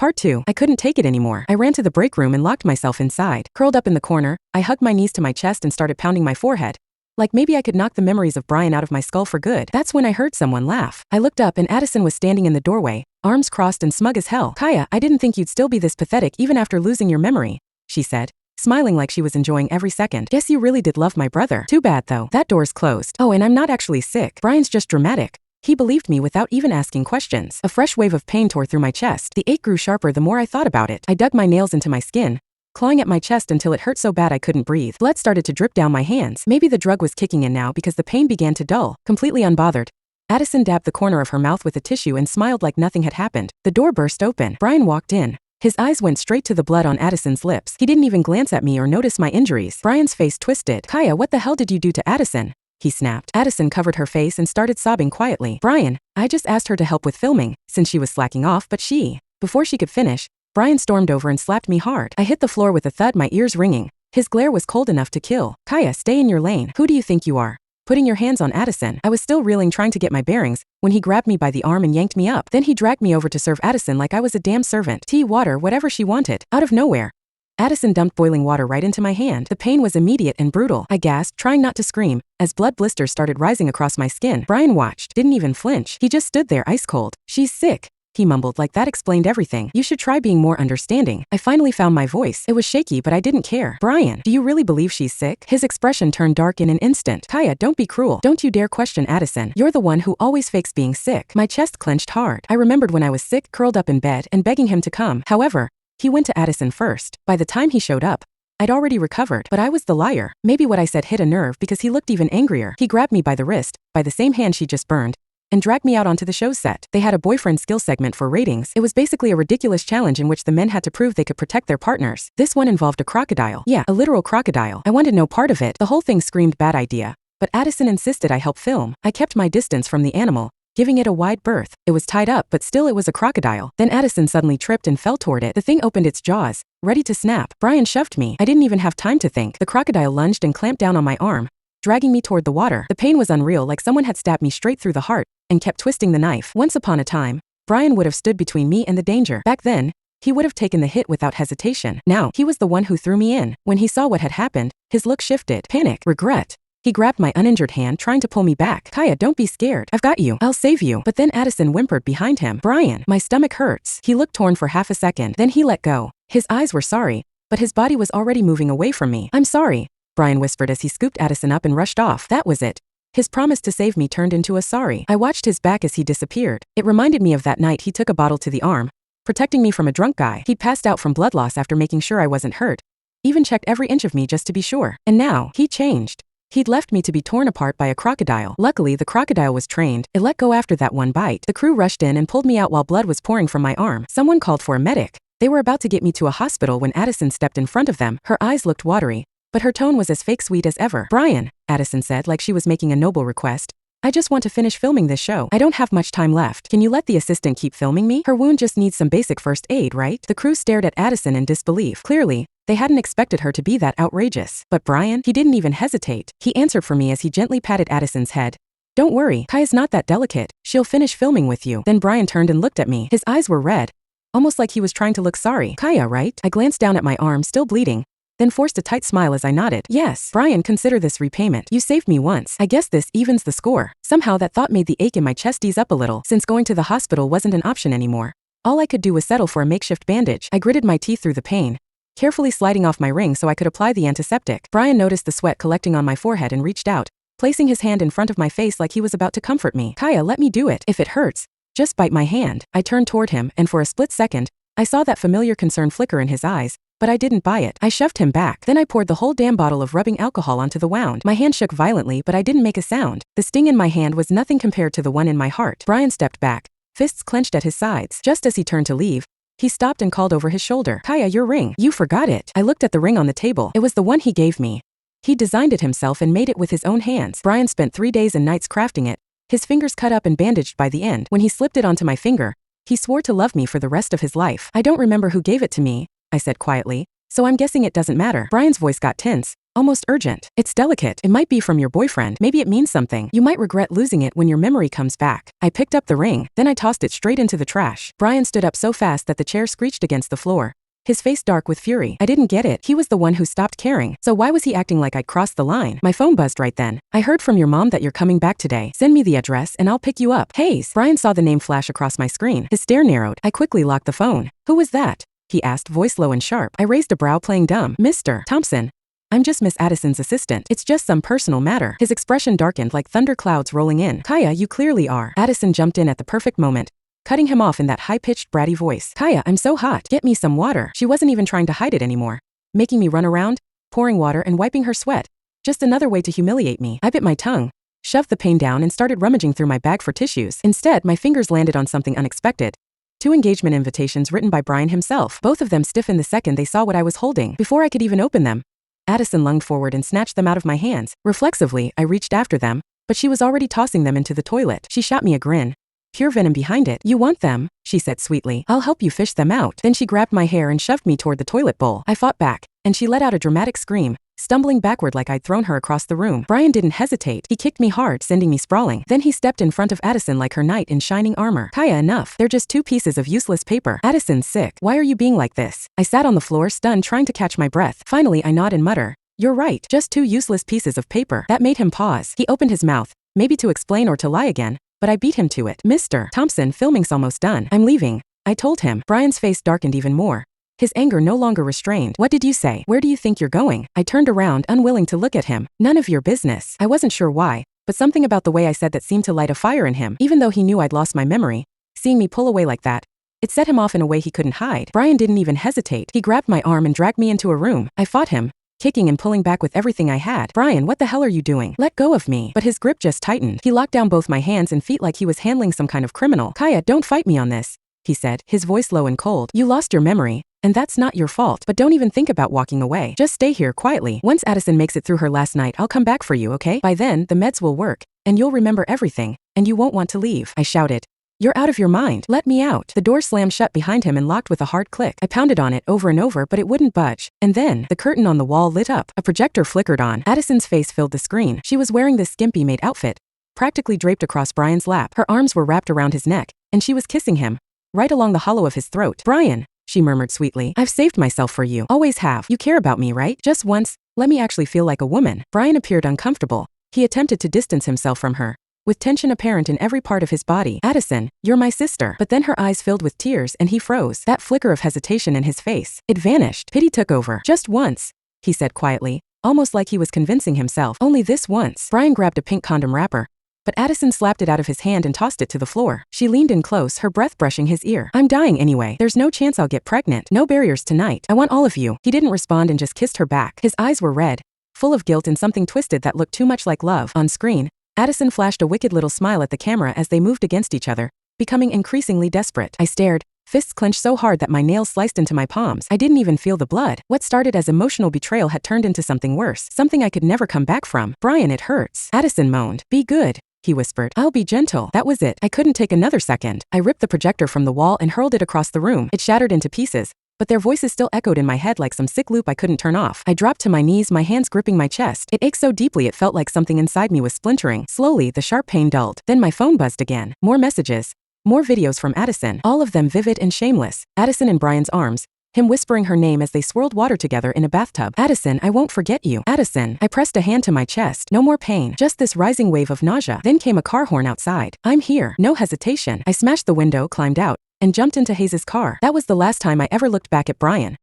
Part 2. I couldn't take it anymore. I ran to the break room and locked myself inside. Curled up in the corner, I hugged my knees to my chest and started pounding my forehead. Like maybe I could knock the memories of Brian out of my skull for good. That's when I heard someone laugh. I looked up and Addison was standing in the doorway, arms crossed and smug as hell. Kaya, I didn't think you'd still be this pathetic even after losing your memory, she said, smiling like she was enjoying every second. Guess you really did love my brother. Too bad though. That door's closed. Oh, and I'm not actually sick. Brian's just dramatic. He believed me without even asking questions. A fresh wave of pain tore through my chest. The ache grew sharper the more I thought about it. I dug my nails into my skin, clawing at my chest until it hurt so bad I couldn't breathe. Blood started to drip down my hands. Maybe the drug was kicking in now because the pain began to dull. Completely unbothered, Addison dabbed the corner of her mouth with a tissue and smiled like nothing had happened. The door burst open. Brian walked in. His eyes went straight to the blood on Addison's lips. He didn't even glance at me or notice my injuries. Brian's face twisted. Kaya, what the hell did you do to Addison? He snapped. Addison covered her face and started sobbing quietly. Brian, I just asked her to help with filming, since she was slacking off, but Before she could finish, Brian stormed over and slapped me hard. I hit the floor with a thud, my ears ringing. His glare was cold enough to kill. Kaya, stay in your lane. Who do you think you are? Putting your hands on Addison. I was still reeling, trying to get my bearings, when he grabbed me by the arm and yanked me up. Then he dragged me over to serve Addison like I was a damn servant. Tea, water, whatever she wanted. Out of nowhere, Addison dumped boiling water right into my hand. The pain was immediate and brutal. I gasped, trying not to scream, as blood blisters started rising across my skin. Brian watched, didn't even flinch. He just stood there ice cold. She's sick, he mumbled like that explained everything. You should try being more understanding. I finally found my voice. It was shaky, but I didn't care. Brian, do you really believe she's sick? His expression turned dark in an instant. Kaya, don't be cruel. Don't you dare question Addison. You're the one who always fakes being sick. My chest clenched hard. I remembered when I was sick, curled up in bed, and begging him to come. However, he went to Addison first. By the time he showed up, I'd already recovered, but I was the liar. Maybe what I said hit a nerve because he looked even angrier. He grabbed me by the wrist, by the same hand she just burned, and dragged me out onto the show's set. They had a boyfriend skill segment for ratings. It was basically a ridiculous challenge in which the men had to prove they could protect their partners. This one involved a crocodile. Yeah, a literal crocodile. I wanted no part of it. The whole thing screamed bad idea, but Addison insisted I help film. I kept my distance from the animal, giving it a wide berth. It was tied up, but still it was a crocodile. Then Addison suddenly tripped and fell toward it. The thing opened its jaws, ready to snap. Brian shoved me. I didn't even have time to think. The crocodile lunged and clamped down on my arm, dragging me toward the water. The pain was unreal, like someone had stabbed me straight through the heart and kept twisting the knife. Once upon a time, Brian would have stood between me and the danger. Back then, he would have taken the hit without hesitation. Now, he was the one who threw me in. When he saw what had happened, his look shifted. Panic, regret. He grabbed my uninjured hand, trying to pull me back. Kaya, don't be scared. I've got you. I'll save you. But then Addison whimpered behind him. Brian, my stomach hurts. He looked torn for half a second. Then he let go. His eyes were sorry, but his body was already moving away from me. I'm sorry, Brian whispered as he scooped Addison up and rushed off. That was it. His promise to save me turned into a sorry. I watched his back as he disappeared. It reminded me of that night he took a bottle to the arm, protecting me from a drunk guy. He'd passed out from blood loss after making sure I wasn't hurt. Even checked every inch of me just to be sure. And now, he changed. He'd left me to be torn apart by a crocodile. Luckily, the crocodile was trained. It let go after that one bite. The crew rushed in and pulled me out while blood was pouring from my arm. Someone called for a medic. They were about to get me to a hospital when Addison stepped in front of them. Her eyes looked watery, but her tone was as fake sweet as ever. Brian, Addison said like she was making a noble request. I just want to finish filming this show. I don't have much time left. Can you let the assistant keep filming me? Her wound just needs some basic first aid, right? The crew stared at Addison in disbelief. Clearly, they hadn't expected her to be that outrageous. But Brian, he didn't even hesitate. He answered for me as he gently patted Addison's head. Don't worry, Kaya's not that delicate. She'll finish filming with you. Then Brian turned and looked at me. His eyes were red, almost like he was trying to look sorry. Kaya, right? I glanced down at my arm, still bleeding, then forced a tight smile as I nodded. Yes. Brian, consider this repayment. You saved me once. I guess this evens the score. Somehow that thought made the ache in my chest ease up a little, since going to the hospital wasn't an option anymore. All I could do was settle for a makeshift bandage. I gritted my teeth through the pain, carefully sliding off my ring so I could apply the antiseptic. Brian noticed the sweat collecting on my forehead and reached out, placing his hand in front of my face like he was about to comfort me. Kaya, let me do it. If it hurts, just bite my hand. I turned toward him, and for a split second, I saw that familiar concern flicker in his eyes, but I didn't buy it. I shoved him back. Then I poured the whole damn bottle of rubbing alcohol onto the wound. My hand shook violently, but I didn't make a sound. The sting in my hand was nothing compared to the one in my heart. Brian stepped back, fists clenched at his sides. Just as he turned to leave, he stopped and called over his shoulder. Kaya, your ring. You forgot it. I looked at the ring on the table. It was the one he gave me. He designed it himself and made it with his own hands. Brian spent 3 days and nights crafting it, his fingers cut up and bandaged by the end. When he slipped it onto my finger, he swore to love me for the rest of his life. I don't remember who gave it to me, I said quietly, so I'm guessing it doesn't matter. Brian's voice got tense, Almost urgent. It's delicate. It might be from your boyfriend. Maybe it means something. You might regret losing it when your memory comes back. I picked up the ring, then I tossed it straight into the trash. Brian stood up so fast that the chair screeched against the floor, his face dark with fury. I didn't get it. He was the one who stopped caring. So why was he acting like I'd crossed the line? My phone buzzed right then. I heard from your mom that you're coming back today. Send me the address and I'll pick you up. Hayes. Brian saw the name flash across my screen. His stare narrowed. I quickly locked the phone. Who was that? He asked, voice low and sharp. I raised a brow, playing dumb. Mr. Thompson. I'm just Miss Addison's assistant. It's just some personal matter. His expression darkened like thunder clouds rolling in. Kaya, you clearly are. Addison jumped in at the perfect moment, cutting him off in that high-pitched, bratty voice. Kaya, I'm so hot. Get me some water. She wasn't even trying to hide it anymore, making me run around, pouring water and wiping her sweat. Just another way to humiliate me. I bit my tongue, shoved the pain down and started rummaging through my bag for tissues. Instead, my fingers landed on something unexpected. 2 engagement invitations written by Brian himself. Both of them stiffened the second they saw what I was holding. Before I could even open them, Addison lunged forward and snatched them out of my hands. Reflexively, I reached after them, but she was already tossing them into the toilet. She shot me a grin, pure venom behind it. You want them? She said sweetly. I'll help you fish them out. Then she grabbed my hair and shoved me toward the toilet bowl. I fought back, and she let out a dramatic scream, stumbling backward like I'd thrown her across the room. Brian didn't hesitate. He kicked me hard, sending me sprawling. Then he stepped in front of Addison like her knight in shining armor. Kaya, enough. They're just 2 pieces of useless paper. Addison's sick. Why are you being like this? I sat on the floor, stunned, trying to catch my breath. Finally, I nod and mutter, you're right. Just 2 useless pieces of paper. That made him pause. He opened his mouth, maybe to explain or to lie again, but I beat him to it. Mr. Thompson, filming's almost done. I'm leaving, I told him. Brian's face darkened even more, his anger no longer restrained. What did you say? Where do you think you're going? I turned around, unwilling to look at him. None of your business. I wasn't sure why, but something about the way I said that seemed to light a fire in him. Even though he knew I'd lost my memory, seeing me pull away like that, it set him off in a way he couldn't hide. Brian didn't even hesitate. He grabbed my arm and dragged me into a room. I fought him, kicking and pulling back with everything I had. Brian, what the hell are you doing? Let go of me. But his grip just tightened. He locked down both my hands and feet like he was handling some kind of criminal. Kaya, don't fight me on this, he said, his voice low and cold. You lost your memory, and that's not your fault. But don't even think about walking away. Just stay here quietly. Once Addison makes it through her last night, I'll come back for you, okay? By then, the meds will work, and you'll remember everything, and you won't want to leave. I shouted. You're out of your mind. Let me out. The door slammed shut behind him and locked with a hard click. I pounded on it over and over, but it wouldn't budge. And then, the curtain on the wall lit up. A projector flickered on. Addison's face filled the screen. She was wearing this skimpy-made outfit, practically draped across Brian's lap. Her arms were wrapped around his neck, and she was kissing him, right along the hollow of his throat. Brian, she murmured sweetly. I've saved myself for you. Always have. You care about me, right? Just once, let me actually feel like a woman. Brian appeared uncomfortable. He attempted to distance himself from her, with tension apparent in every part of his body. Addison, you're my sister. But then her eyes filled with tears and he froze. That flicker of hesitation in his face, it vanished. Pity took over. Just once, he said quietly, almost like he was convincing himself. Only this once. Brian grabbed a pink condom wrapper, but Addison slapped it out of his hand and tossed it to the floor. She leaned in close, her breath brushing his ear. I'm dying anyway. There's no chance I'll get pregnant. No barriers tonight. I want all of you. He didn't respond and just kissed her back. His eyes were red, full of guilt and something twisted that looked too much like love. On screen, Addison flashed a wicked little smile at the camera as they moved against each other, becoming increasingly desperate. I stared, fists clenched so hard that my nails sliced into my palms. I didn't even feel the blood. What started as emotional betrayal had turned into something worse, something I could never come back from. Brian, it hurts. Addison moaned. Be good, he whispered. I'll be gentle. That was it. I couldn't take another second. I ripped the projector from the wall and hurled it across the room. It shattered into pieces, but their voices still echoed in my head like some sick loop I couldn't turn off. I dropped to my knees, my hands gripping my chest. It ached so deeply it felt like something inside me was splintering. Slowly, the sharp pain dulled. Then my phone buzzed again. More messages. More videos from Addison. All of them vivid and shameless. Addison in Brian's arms, him whispering her name as they swirled water together in a bathtub. Addison, I won't forget you. Addison. I pressed a hand to my chest. No more pain. Just this rising wave of nausea. Then came a car horn outside. I'm here. No hesitation. I smashed the window, climbed out, and jumped into Hayes's car. That was the last time I ever looked back at Brian.